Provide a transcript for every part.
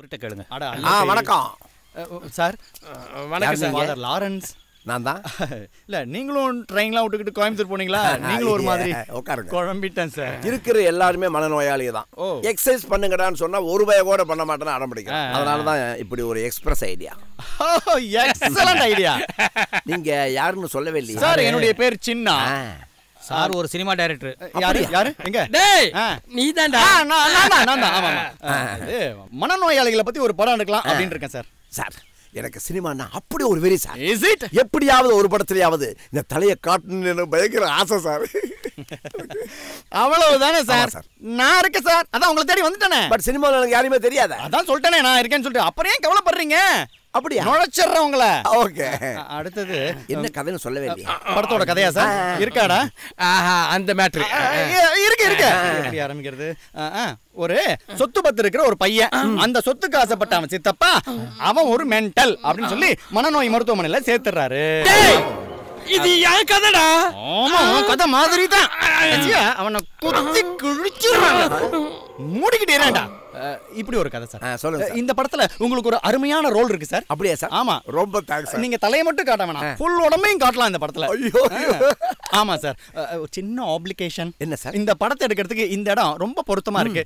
அவர்கிட்ட கேளுங்க. வணக்கம் சார். வணக்கம் சார். Father Lawrence. நான் தான். இல்ல நீங்களும் ட்ரெயின்லாம் விட்டுக்கிட்டு கோயம்புத்தூர் போனீங்களா? நீங்களும் ஒரு மாதிரி உட்காருங்க. குழம்பிட்டேன் சார். இருக்கிற எல்லாருமே மனநோயாளிக தான். எக்ஸசைஸ் பண்ணுங்கடான்னு சொன்னா ஒரு பய கூட பண்ண மாட்டேன்னு ஆரம்பிக்கிறேன். அதனால தான் இப்படி ஒரு எக்ஸ்பிரஸ் ஐடியா. Excellent idea. நீங்க யாருன்னு சொல்லவே இல்லையா? சார் என்னுடைய பேர் சின்னா. சார் ஒரு சினிமா டைரக்டர். யாரு எங்க? டேய் நீதான்டா. நான் தான். ஆமா. மனநோயாளிகளை பத்தி ஒரு படம் எடுக்கலாம் அப்படின்னு இருக்கேன் சார். சார் எனக்கு சினிமான்னா அப்படி ஒரு வெறி சார். Is it? எப்படியாவது ஒரு படத்துலயாவது இந்த தலையை காட்டணும்னு எனக்கு பயங்கர ஆசை சார். அவ்வளவுதானே சார். நான் இருக்கேன் சார். அதான் உங்களை தேடி வந்துட்டேனே. பட் சினிமாவில் எனக்கு யாருமே தெரியாத. அதான் சொல்லிட்டேனே நான் இருக்கேன்னு சொல்லிட்டு. அப்புறம் ஏன் கவலைப்படுறீங்க? அப்படியா? நுழைச்சிடுறேன் உங்களை. ஓகே. அடுத்தது என்ன கதைன்னு சொல்லவே இல்லையா? படத்தோட கதையா சார்? இருக்காடா? அந்த மேட்ரு இருக்கு. எப்படி ஆரம்பிக்கிறது? ஒரு சொத்து பத்து இருக்கிற ஒரு பையன், அந்த சொத்துக்கு ஆசைப்பட்ட அவன் சித்தப்பா அவன் ஒரு மென்டல் அப்படின்னு சொல்லி மனநோய் மருத்துவமனையில சேர்த்துறாரு. இது என் கதைடா. ஆமா கதை மாதிரி தான். அவனை குத்தி குழிச்சிடுறாங்க. மூடிக்கிட்டேடா. இப்படி ஒரு கதை சார். சொல்லுங்க. இந்த படத்துல உங்களுக்கு ஒரு அருமையான ரோல் இருக்கு சார். அப்படியே சார்? ஆமா. ரொம்ப தேங்க்ஸ். நீங்க தலையை மட்டும் காட்ட வேணாம், ஃபுல் உடம்பையும் காட்டலாம் இந்த படத்துல. ஐயோ. ஆமா சார். ஒரு சின்ன ஆப்ளிகேஷன். என்ன சார்? இந்த படத்தை எடுக்கிறதுக்கு இந்த இடம் ரொம்ப பொருத்தமா இருக்கு.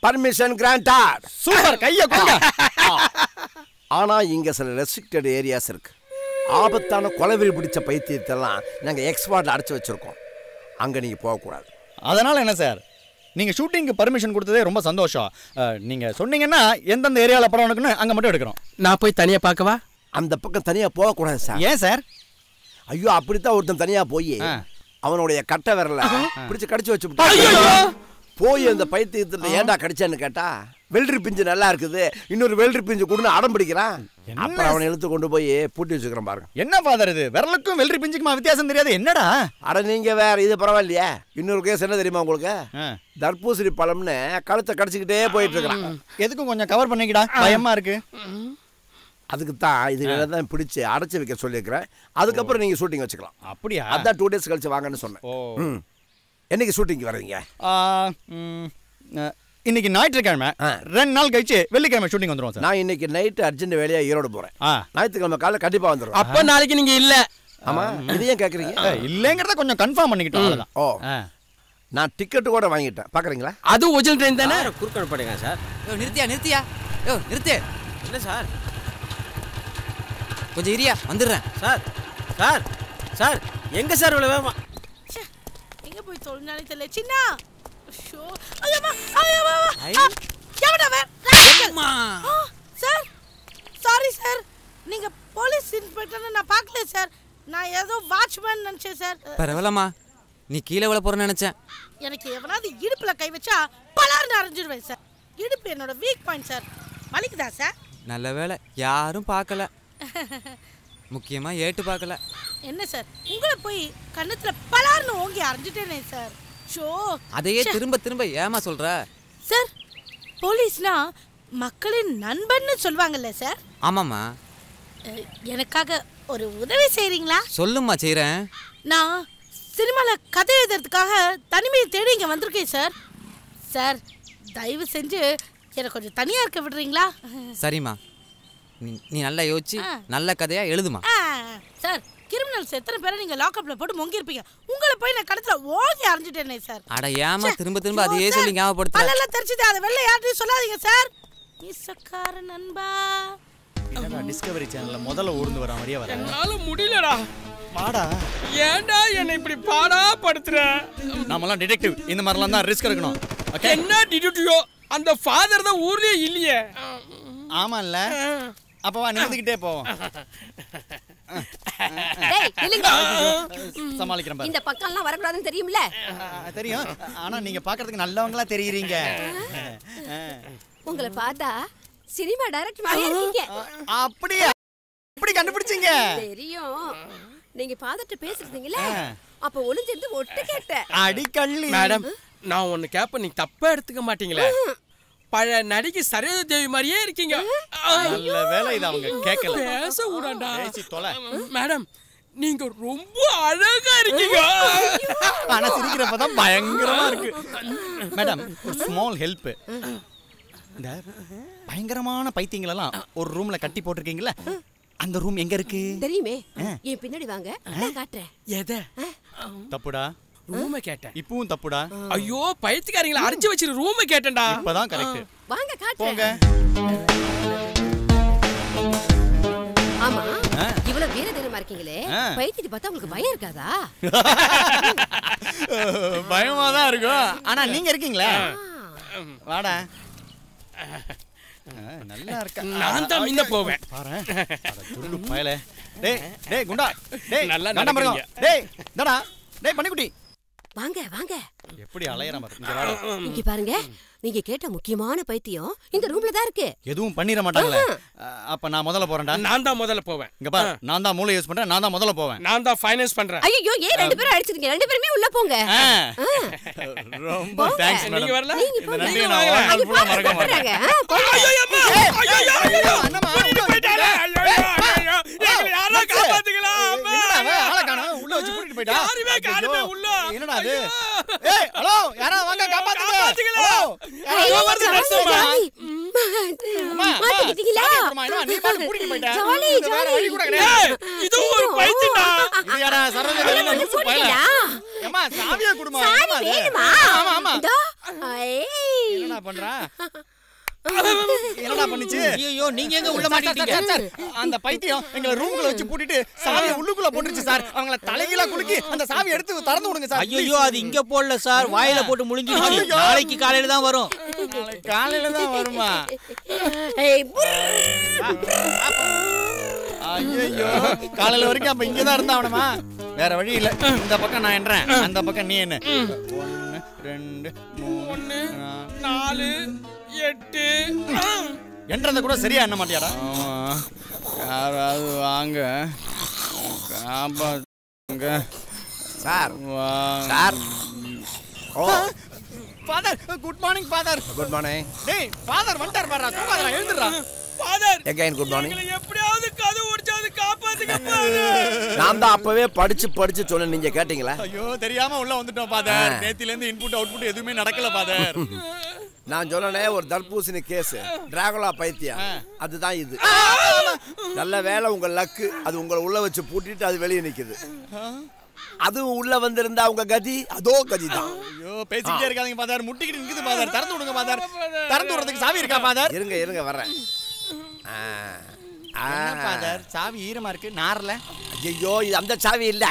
Permission granted. சூப்பர். கையை கொடுங்க. ஆனா இங்க சில ரெஸ்ட்ரிக்டட் ஏரியாஸ் இருக்கு. ஆபத்தான கொலைவெறி பிடிச்ச பைத்தியத்தெல்லாம் நாங்கள் எக்ஸ்வார்டில் அடைச்சி வச்சுருக்கோம். அங்கே நீங்கள் போகக்கூடாது. அதனால் என்ன சார், நீங்கள் ஷூட்டிங்க்கு பர்மிஷன் கொடுத்ததே ரொம்ப சந்தோஷம். நீங்கள் சொன்னீங்கன்னா எந்தெந்த ஏரியாவில் படம் எடுக்கணும் அங்கே மட்டும் எடுக்கிறோம். நான் போய் தனியாக பார்க்கவா? அந்த பக்கம் தனியாக போகக்கூடாது சார். ஏன் சார்? ஐயோ அப்படித்தான் ஒருத்தன் தனியாக போய் அவனுடைய கட்டை விரல பிடிச்சி கடிச்சு வச்சு போய் அந்த பைத்தியத்தில் ஏன்டா கடிச்சான்னு கேட்டா, வெள்ளரி பிஞ்சு நல்லா இருக்குது, இன்னொரு வெள்ளரி பிஞ்சு கொடுன்னு அடம் பிடிக்கிறான். அப்புறம் அவனை இழுத்து கொண்டு போய் பூட்டி வச்சுக்கிறேன் பாருங்க. என்ன ஃபாதர் இது? விரலுக்கும் வெள்ளரி பிஞ்சுக்குமா வித்தியாசம் தெரியாது? என்னடா? அட நீங்க வேற, இது பரவாயில்லையா? இன்னொரு கேஸ் என்ன தெரியுமா உங்களுக்கு? தர்பூசணி பழம்னு கழுத்தை கடிச்சுக்கிட்டே போயிட்டு இருக்கிறான். எதுக்கும் கொஞ்சம் கவர் பண்ணிக்கிடா, பயமா இருக்கு. அதுக்கு தான் இதுல தான் பிடிச்சி அடைச்சி வைக்க சொல்லியிருக்கிறேன். அதுக்கப்புறம் நீங்க ஷூட்டிங் வச்சுக்கலாம். அப்படியா? அதான் 2 days கழிச்சு வாங்கன்னு சொன்னேன். என்னைக்கு ஷூட்டிங் வரீங்க? இன்னைக்கு ஞாயிற்றுக்கிழமை, 2 நாள் கழிச்சு வெள்ளிக்கிழமை ஷூட்டிங் வந்துடும் சார். நான் இன்னைக்கு நைட்டு அர்ஜென்ட் வேலையா ஈரோடு போறேன். ஞாயிற்றுக்கிழமை காலையில் கண்டிப்பா வந்துடும். அப்ப நாளைக்கு நீங்க இல்ல. ஆமா, இது ஏன் கேக்குறீங்க? இல்லங்கிறத கொஞ்சம் கன்ஃபார்ம் பண்ணிக்கிட்டோம். ஓ, நான் டிக்கெட் கூட வாங்கிட்டேன், பாக்குறீங்களா? அது ஒரிஜினல் ட்ரெயின் தானே? குறுக்க படுங்க சார். நிறுத்தியா நிறுத்து. என்ன சார், கொஞ்சம் இரியா, வந்துடுறேன் சார். சார் சார் எங்க சார் இவ்வளவு வேகமா? எங்க போய் தொலைஞ்சாலே தெரியல. சின்ன ஷோ. ஐயம்மா ஐயம்மா. சார் சாரி சார், நீங்க போலீஸ் இன்ஸ்பெக்டர்னு நான் பார்க்கல சார். நான் ஏதோ வாட்ச்மேன் நினைச்சேன் சார். பரவாயில்லம்மா, நீ கீழே விழ போறேன்னு நினைச்சேன். எனக்கு எவனாவது இடுப்புல கை வச்சா பலார்னு அரைஞ்சிடுவேன் சார். இடுப்பு என்னோட வீக் பாயிண்ட் சார். வலிக்குதா சார்? நல்ல வேலை யாரும் பார்க்கல, முக்கியமா ஏட்டு பார்க்கல. என்ன சார், உங்களை போய் கண்ணத்துல பலார்னு ஓங்கி அரைஞ்சிட்டேனே சார். ஷோ, அதையே திரும்ப திரும்ப ஏமா சொல்ற? சார், போலீஸ்னா மக்களின் நண்பன்னு சொல்வாங்கல்ல சார்? ஆமாம்மா. எனக்காக ஒரு உதவி செய்றீங்களா? சொல்லும்மா, செய்றேன். நான் சினிமால கதை எழுதுறதுக்காக தனிமையை தேடி இங்க வந்திருக்கேன் சார். சார், தயவு செஞ்சு எனக்கு கொஞ்சம் தனியா இருக்க விடுறீங்களா? சரிம்மா, நீ நல்லா யோசிச்சு நல்ல கதையா எழுதுமா. சார், கிரிமினல்ஸ் எத்தனை பேரை நீங்க லாக்அப்ல போட்டு மொங்கிருப்பீங்க. உங்களை போய் நான் கடத்துல ஓங்கி அரைஞ்சிட்டேனே சார். அட ஏமா திரும்ப திரும்ப அதையே சொல்லி ஞாபகப்படுத்த? பல்லெல்லாம் தெரிச்சுது, அதை வெளில யார்ட்டையும் சொல்லாதீங்க சார். இசக்கார நண்பா. டிஸ்கவரி சேனல்ல முதல்ல ஊர்ந்து வர மாதிரியே வர. என்னால முடியலடா. வாடா. ஏன்டா என்னை இப்படி பாடா படுத்துற? நாமெல்லாம் டிடெக்டிவ், இந்த மாதிரிலாம் தான் ரிஸ்க் எடுக்கணும். என்ன டிடெக்டிவோ? அந்த ஃபாதர் தான் ஊர்லயே இல்லையே. ஆமா இல்ல? அப்ப வா, நிமிர்ந்துக்கிட்டே போவோம். சமாளிக்கிறேன் பாரு. இந்த பக்கம்லாம் வரக்கூடாதுன்னு தெரியும்ல? தெரியும், ஆனா நீங்க பாக்குறதுக்கு நல்லவங்களா தெரியுறீங்க. உங்களை பார்த்தா சினிமா டைரக்டர் மாதிரியே இருக்கீங்க. அப்படியே எப்படி கண்டுபிடிச்சீங்க? தெரியும், நீங்க பாதட்ட பேசிட்டீங்கல, அப்ப ஒளிஞ்சிருந்து ஒட்டு கேட்டேன். அடிக்கள்ளி. மேடம், நான் ஒன்னு கேப்ப நீங்க தப்பா எடுத்துக்க மாட்டீங்களே. பழைய நடிகை சரோஜா தேவி மாதிரியே இருக்கீங்க. நல்ல வேளை இது அவங்க கேட்கல. பேச விடண்டா. பேசி தொலை. மேடம், நீங்க ரொம்ப அழகா இருக்கீங்க. ஆனா சிரிக்கிறப்பதான் பயங்கரமா இருக்கு. மேடம், ஒரு ஸ்மால் ஹெல்ப். இந்த பயங்கரமான பைத்தியங்கள் எல்லாம் ஒரு ரூம்ல கட்டி போட்டிருக்கீங்களா? அந்த ரூம் எங்க இருக்கு? தெரியுமே. என் பின்னாடி வாங்க, நான் காட்டுறேன். எதை? தப்புடா. ரூமை கேட்டேன். இப்பவும் தப்புடா. ஐயோ பைத்தியக்காரங்களை அரைச்சு வச்சிரு ரூமை கேட்டேன்டா. இப்பதான் கரெக்ட். வாங்க காட்டுறேன். போங்க. ஆமா, இவ்வளவு வீரதீரமா இருக்கீங்களே, பைத்தியத்தை பார்த்தா உங்களுக்கு பயம் இருக்காதா? பயமா தான் இருக்கும். ஆனா நீங்க இருக்கீங்களா? வாடா. நல்லா இருக்க. நான் தான் முன்ன போவேன். பாரு. அட துண்டு பயலே. டேய் டேய் குண்டா. டேய் நல்லா கண்டம் பாருங்க. டேய் டடா. டேய் பன்னிக்குட்டி. வாங்க வாங்க. எப்படி அலையற மாதிரி இங்க வாடா. இங்க பாருங்க, நீங்க கேட்ட முக்கியமான பைத்தியம் இந்த ரூம்ல தான் இருக்கு. எதுவும் பண்ணிர மாட்டாங்களே. அப்ப நான் முதல்ல போறேன்டா. நான் தான் முதல்ல போவேன். இங்க பாரு, நான் தான் மூளை யூஸ் பண்றேன். நான் தான் முதல்ல போவேன். நான் தான் ஃபைனான்ஸ் பண்றேன். ஐயோ, ஏன் ரெண்டு பேரும் அடிச்சிருக்கீங்க? ரெண்டு பேருமே உள்ள போங்க. ரொம்ப தேங்க்ஸ் மேடம். நீங்க வரல? இந்த நன்றி நான் ஒரு நாள் ஃபுல்லா மறக்க மாட்டேன். ஐயோ அம்மா. ஐயோ அண்ணமா உள்ள போய்ட்டானே. ஐயோ எங்களை யாரா காப்பாத்துங்களா அம்மா. என்னடா ஆளை காணோம். உள்ள வச்சு கூட்டிட்டு போய்டா. யாருமே காணுமே உள்ள. என்னடா அது? ஏய் ஹலோ, யாரா வாங்க காப்பாத்துங்க. காப்பாத்துங்களா. ஐயோ வருது நர்சம்மா. மாட்டிக்கிட்டீங்களா? நீ பாட்டு கூட்டிட்டு போய்டா. Jolly jolly. ஏய் இது ஒரு பைத்தியம்டா. இது யாரா சரோஜா லூசு பயல. அம்மா சாவியை குடுமா. ஆமா ஆமா. என்னடா பண்றா? என்னடா பண்ணிச்சு? ஐயோ நீங்க எங்க உள்ள மாட்டிட்டீங்க? சார் அந்த பைத்தியம் எங்க ரூம்குள்ள வச்சு பூட்டிட்டு சாவியை உள்ளுக்குள்ள போட்டுருச்சு சார். அவங்கள தலைகீழா குலுக்கி அந்த சாவி எடுத்து திறந்து விடுங்க சார். ஐயோ அது இங்க போடல சார், வாயில போட்டு முழுங்கிடுச்சு. நாளைக்கு காலையில தான் வரும். காலையில தான் வருமா? ஐயோ காலையில வரைக்கும் அப்ப இங்கதான் இருந்தா அவனமா? வேற வழி இல்ல. இந்த பக்கம் நான் என்றேன், அந்த பக்கம் நீ என்ன. 1 2 3 4 8 என்றத கூட சரியா எண்ண மாட்டியாடா? யாராவது வாங்க காப்பாங்க சார். வாங்க sir. Oh father. Good morning father. Good morning. டேய் ஃபாதர் வந்துட்டார் பாருடா. தூங்காதடா, எழுந்துடா. Father again good morning. எங்களை எப்படியாவது கதவு உடைச்சாது காப்பாத்துங்க ஃாதர். நான் தான் அப்பவே படிச்சு சொன்னேன், நீங்க கேட்டீங்களா? ஐயோ தெரியாம உள்ள வந்துட்டோம் ஃாதர். நேத்தில இருந்து இன்புட் அவுட்புட் எதுவுமே நடக்கல ஃாதர். நான் சொன்னனே ஒரு தர்பூசணி கேஸ், டிராகுலா பைத்தியம், அதுதான் இது. நல்ல வேளை உங்க லக்கு, அது உங்களை உள்ள வச்சு பூட்டிட்டு அது வெளியே நிக்குது. அதுவும் உள்ள வந்திருந்தா உங்க கதி அதோ கதிதான். ஐயோ பேசிக்கிட்டே இருக்காதீங்க ஃாதர். முட்டிக்கிட்டு நிக்குது ஃாதர். திறந்து விடுங்க ஃாதர். திறந்து விடுறதுக்கு சாவி இருக்கா ஃாதர்? இருங்க வர்றேன். ஃாதர் சாவி ஈரமா இருக்கு, நார்ல. ஐயோ இது அந்த சாவி இல்ல,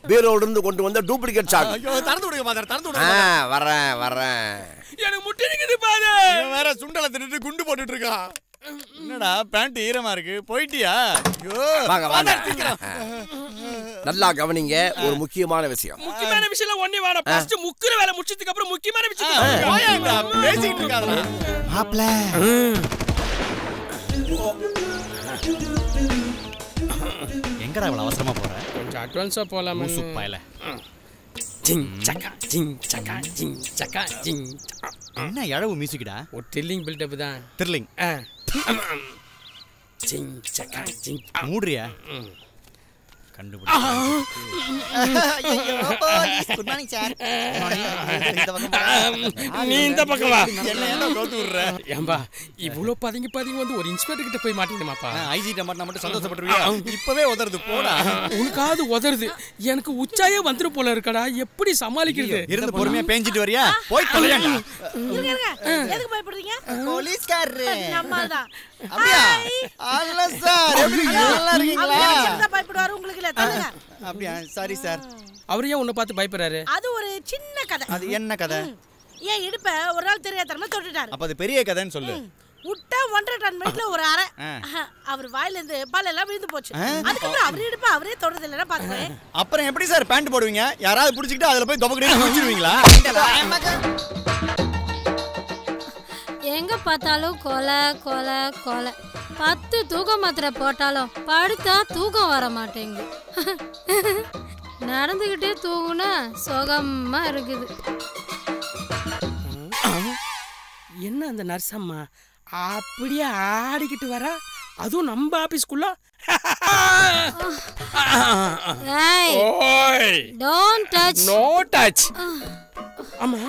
பீரோல இருந்து கொண்டு வந்த டூப்ளிகேட் சாவி. ஐயோ திறந்து விடுங்க ஃாதர். திறந்து விடுங்க. வர்றேன். எனக்கு முட்டி நிக்குது ஃாதர். இவன் வேற சுண்டல தின்னுட்டு குண்டு போட்டுட்டு இருக்கான். என்னடா பேண்ட் ஈரமா இருக்கு, போயிட்டியா? ஐயோ வாங்க. நல்லா கவனிங்க, ஒரு முக்கியமான விஷயம். முக்கியமான விஷயம் ஒண்ணே வாடா. ஃபர்ஸ்ட் முக்குற வேலை முடிச்சதுக்கு அப்புறம் முக்கியமான விஷயம் போயேண்டா, பேசிட்டு இருக்காதடா. மாப்ள எங்கடா இவ்வளவு அவசரமா போற? கொஞ்சம் அட்வான்ஸா போலாம். மூசு பயல. ஜிங் சக்கா ஜிங் சக்கா ஜிங் சக்கா ஜிங். என்ன எழவு மியூசிக்டா? ஒரு த்ரில்லிங் பில்டப் தான். த்ரில்லிங். ஜிங் சக்கா ஜிங். மூடுறியா? கண்டுபிடி. Good morning sir. நீ இந்த பக்கம் வா. என்ன கோத்து விடுற? ஏம்பா இவ்வளவு பதுங்கி வந்து ஒரு இன்ஸ்பெக்டர் கிட்ட போய் மாட்டீங்கமாப்பா. ஐஜி டமாட்டா மட்டும் சந்தோஷப்பட்டுருவியா? இப்பவே உதறது போடா. உனக்காவது உதறது, எனக்கு உச்சாயே வந்துரு போல இருக்கடா. எப்படி சமாளிக்கிறது? இருந்து பொறுமையா பேஞ்சிட்டு வரியா? போய் தொலைங்க. எதுக்கு பயப்படுறீங்க? போலீஸ்காரரு நம்மதான். அப்படியா? அல்ல சார், எப்படி நல்லா இருக்கீங்களா? என்ன பயப்படுவாரு உங்களுக்கு இல்ல தள்ளுங்க. அப்படியா? Sorry sir. அவர் ஏன் உன்னை பார்த்து பயப்படுறாரு? அது ஒரு சின்ன கதை. அது என்ன கதை? ஏன் இடுப்ப ஒரு நாள் தெரியாதனமா தொட்டுட்டாரு. அப்ப அது பெரிய கதைன்னு சொல்லு. விட்டா 1.5 டன் வெயிட்ல ஒரு அரை. அவர் வாயில இருந்து பால் எல்லாம் விழுந்து போச்சு. அதுக்கப்புறம் அவர் இடுப்ப அவரே தொடுறது இல்லைன்னா பாத்துக்கோங்க. அப்புறம் எப்படி சார் பேண்ட் போடுவீங்க? யாராவது புடிச்சிட்டு அதுல போய் தொபக்கடி முடிச்சிடுவீங்களா? எங்க பார்த்தாலும் கொலை கொலை கொலை. 10 தூக்க மாத்திரை போட்டாலும் படுத்தா தூக்கம் வர மாட்டேங்குது. நடந்துகிட்டே தூங்குனா சுகமா இருக்குது. என்ன அந்த நர்ஸ் அம்மா அப்படியே ஆடிக்கிட்டு வரா? அதுவும் நம்ம ஆபீஸ்க்குள்ள. Don't touch. No touch. ஆமா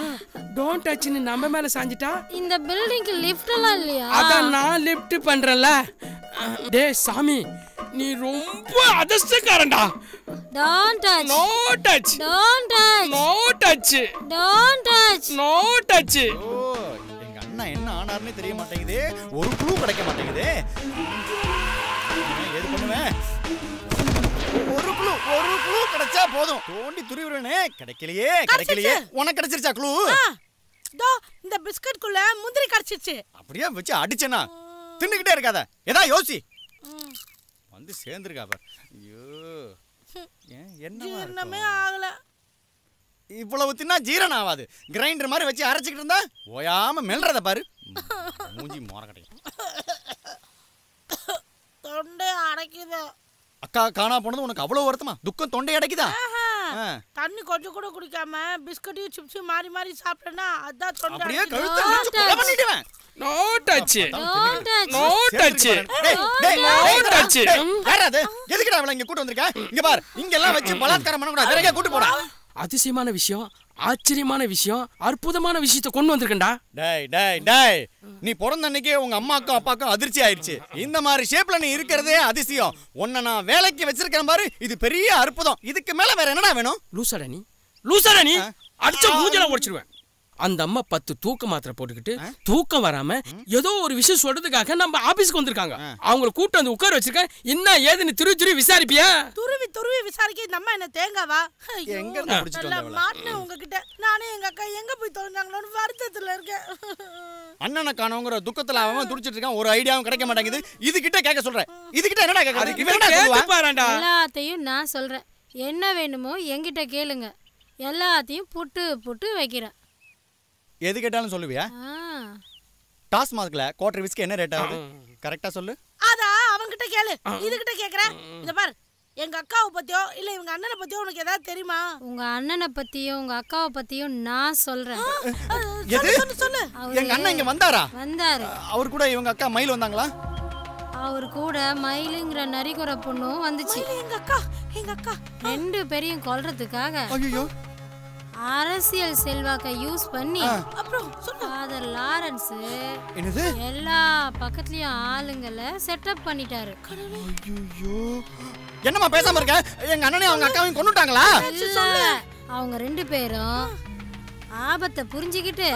டோன்ட் டச்னு நம்ம மேல சாஞ்சிட்டா இந்த பில்டிங்க்கு லிஃப்ட் எல்லாம் இல்லையா? அதான் நான் லிஃப்ட் பண்றேன்ல. டேய் சாமி நீ ரொம்ப அதிர்ஷ்டக்காரன்டா. Don't touch. No touch. Don't touch. No touch. Don't touch. No touch. ஓ எங்க அண்ணா என்ன ஆனார்னே தெரிய மாட்டேங்குது. ஒரு க்ளூ கிடைக்க மாட்டேங்குது. எது பண்ணுவேன்? ஒரு க்ளூ கிடைச்சா போதும். தோண்டி துருவிடுவேனே. கிடைக்கலையே. உனக்கு கிடைச்சிருச்சா க்ளூ? தோ இந்த பிஸ்கட்குள்ள முந்திரி கடிச்சிருச்சு. அப்படியே வச்சு அடிச்சேனா தின்னுக்கிட்டே இருக்காத. ஏதா யோசி. வந்து சேர்ந்துருக்கா பார். ஐயோ என்னமே ஆகல. இவ்வளவு தின்னா ஜீரணம் ஆகாது. கிரைண்டர் மாதிரி வச்சு அரைச்சிக்கிட்டு இருந்தா ஓயாம மெல்றத பாரு. மூஞ்சி மோர கிடைக்கும். தொண்டை அடைக்குது. அக்கா காணா போனது உனக்கு அவ்வளவு வருத்தமா? துக்கம் தொண்டை அடைக்குதா? தண்ணி கொஞ்சம் கூட குடிக்காம பிஸ்கட்டையும் சிப்ஸையும் மாறி மாறி சாப்பிட்டேன்னா அதான் தொண்டை அப்படியே அடைக்குது. கழுத்தை அடிச்சு கொலை பண்ணிடுவேன். No touch. Don't touch. No touch. Touch. யாராது? எதுக்குடா அவளை இங்க கூட்டி வந்திருக்க? இங்க பார், இங்க எல்லாம் வச்சு பலாத்காரம் பண்ண கூடாது. வேற எங்க கூட்டி போடா. அதிசயமான விஷயம், ஆச்சரியமான விஷயம், அற்புதமான விஷயத்தை கொண்டு வந்திருக்கேன்டா. டேய் நீ பிறந்த அன்னைக்கே உங்க அம்மாக்கும் அப்பாக்கும் அதிர்ச்சி ஆயிடுச்சு. இந்த மாதிரி ஷேப்ல நீ இருக்கிறதே அதிசயம். உன்னை நான் வேலைக்கு வச்சிருக்கேன் பாரு, இது பெரிய அற்புதம். இதுக்கு மேல வேற என்னடா வேணும்? லூசாடா நீ அடிச்ச மூஞ்சல உடைச்சிடுவேன். அந்த அம்மா 10 தூக்க மாத்திரை போட்டுக்கிட்டு தூக்கம் வராம ஏதோ ஒரு விஷயம் சொல்றதுக்காக நம்ம ஆபீஸ்க்கு வந்திருக்காங்க. அவங்கள கூட்டு வந்து உட்கார வச்சிருக்கேன். என்ன ஏதுன்னு துருவி விசாரிப்பியா? துருவி விசாரிக்க இந்த அம்மா என்ன தேங்காவா? எங்க இருந்து பிடிச்சிட்டு வந்தவள? மாட்டேன் உங்ககிட்ட. நானே எங்க அக்கா எங்க போய் தொலைஞ்சாங்களோன்னு வருத்தத்துல இருக்கேன். அண்ணனை காணோங்கிற துக்கத்துல அவன் துடிச்சிட்டு இருக்கான். ஒரு ஐடியாவும் கிடைக்க மாட்டேங்குது. இது கிட்ட கேட்க சொல்றேன். இது கிட்ட என்னடா கேக்குறது? இவன் என்ன சொல்லுவா? பாருடா. எல்லாத்தையும் நான் சொல்றேன். என்ன வேணுமோ என்கிட்ட கேளுங்க. எல்லாத்தையும் புட்டு வைக்கிறேன். எது கேட்டாலும் சொல்லுவியா? டாஸ்மார்க்ல குவார்டர் விஸ்கி என்ன ரேட் ஆகுது? கரெக்ட்டா சொல்லு. அதா அவங்கிட்ட கேளு. இதுகிட்ட கேக்குறேன். இத பார், எங்க அக்காவை பத்தியோ இல்ல இவங்க அண்ணனை பத்தியோ உனக்கு ஏதாவது தெரியுமா? உங்க அண்ணனை பத்தியும் உங்க அக்காவை பத்தியும் நான் சொல்றேன். சொல்லு. எங்க அண்ணன் இங்க வந்தாரா? வந்தாரு. அவர் கூட இவங்க அக்கா மயில் வந்தாங்களா? அவர் கூட மயிலுங்கிற நரிக்குற பொண்ணும் வந்துச்சு. எங்க அக்கா 2 பேரையும் கொல்றதுக்காக ஐயோ அரசியல் செல்வாக்கை யூஸ் பண்ணி அப்புறம் ஃபாதர் லாரன்ஸ் என்னது எல்லா பக்கத்துலயும் ஆளுங்களை செட்டப் பண்ணிட்டாரு. ஐயோ என்னமா பேசாம இருக்க? எங்க அண்ணனையும் அவங்க அக்காவையும் கொன்னுட்டாங்களா? அவங்க 2 பேரும் ஆபத்தை புரிஞ்சுக்கிட்டு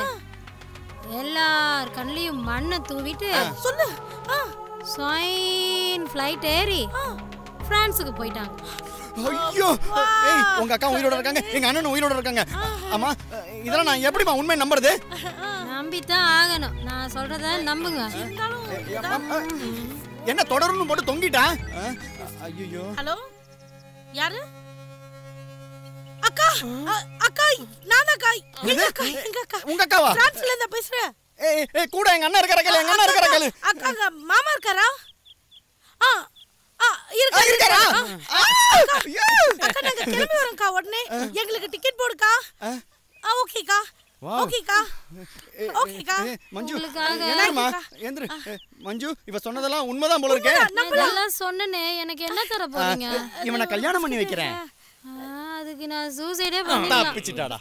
எல்லார் கண்ணிலையும் மண்ணை தூவிட்டு ஃப்ளைட் ஏறி பிரான்ஸுக்கு போயிட்டாங்க. ஐயோ ஏய் உங்க அக்கா உயிரோட இருக்காங்க, எங்க அண்ணனும் உயிரோட இருக்காங்க. ஆமா இதெல்லாம் நான் எப்படிமா உண்மை நம்புறது? நம்பித்தான் ஆகணும். நான் சொல்றத நம்புங்க. என்ன தொடர்ந்து போட்டு தொங்கிட்டா? ஐயோ ஹலோ யாரு? அக்கா நான் அக்கா. எங்க அக்கா உங்க அக்காவா? பிரான்ஸ்ல இருந்து பேசுறேன். ஏய் கூட எங்க அண்ணன் இருக்காரா? எங்க அண்ணன் இருக்காரா? அக்கா மாமா இருக்காரா? இருக்காரா? அக்கா நாங்க கிளம்பி வரோம்க்கா. உடனே எங்களுக்கு டிக்கெட் போடுக்கா. ஓகேக்கா. மஞ்சு என்னம்மா எந்திரு. மஞ்சு இவ சொன்னதெல்லாம் உண்மைதான் போல இருக்கே. இதெல்லாம் சொன்னனே, எனக்கு என்ன தர போறீங்க? இவனை கல்யாணம் பண்ணி வைக்கிறேன். அதுக்கு நான் சூசைடே பண்ணிடலாம். தப்பிச்சிட்டாடா.